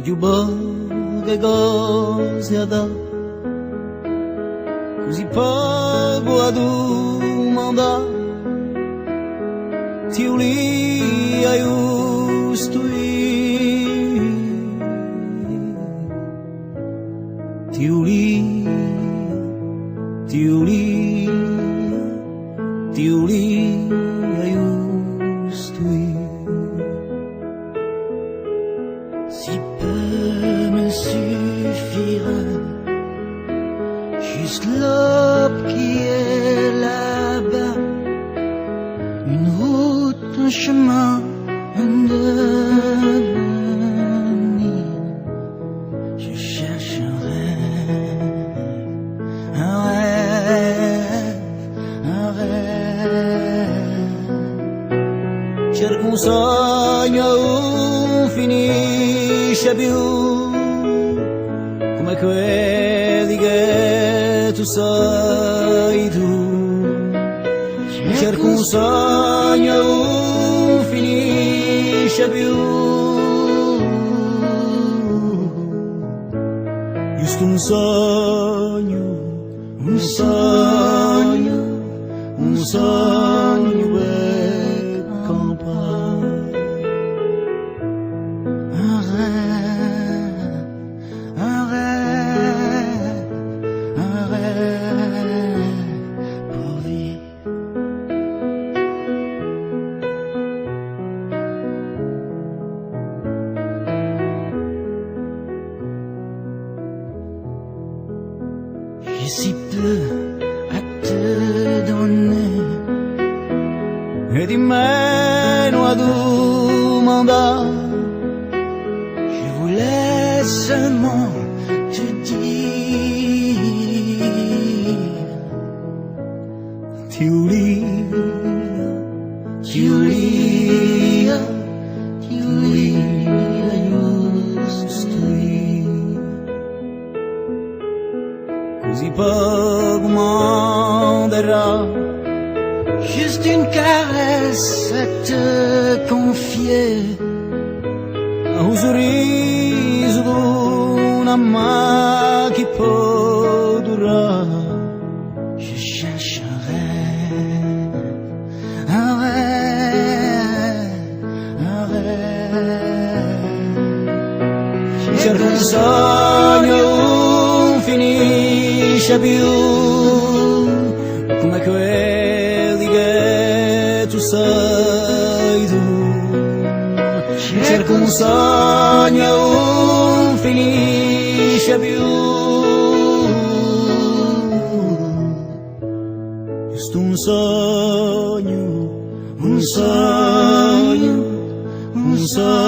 più poche cose da così poco a domandare ti ulia giusto ti ulia ti ulia ti ulia giusto si peu me suffira juste l'aube qui est là-bas, une route, un chemin, un devenir. Je cherche un rêve, un rêve, un rêve. Cerco un sogno, finisce più come quelli che tu sei tu. Cerco un sogno, finisce più. Giusto un sogno, un sogno, un sogno per campare. Un rêve, un rêve, un rêve pour vivre. J'ai si peu à te donner et di meno a domandare. Je voulais seulement te dire Tiulia, Tiulia, Tiulia, giusto così poco manderà. Juste une caresse à te confier, un sorriso d'una main qui può durare. Je cherche un rêve, un rêve, un rêve. Cerco un sogno, finisce più come quelli che tu sei tu. Cerco un sogno, finisce più. Giusto un sogno, un sogno, un sogno.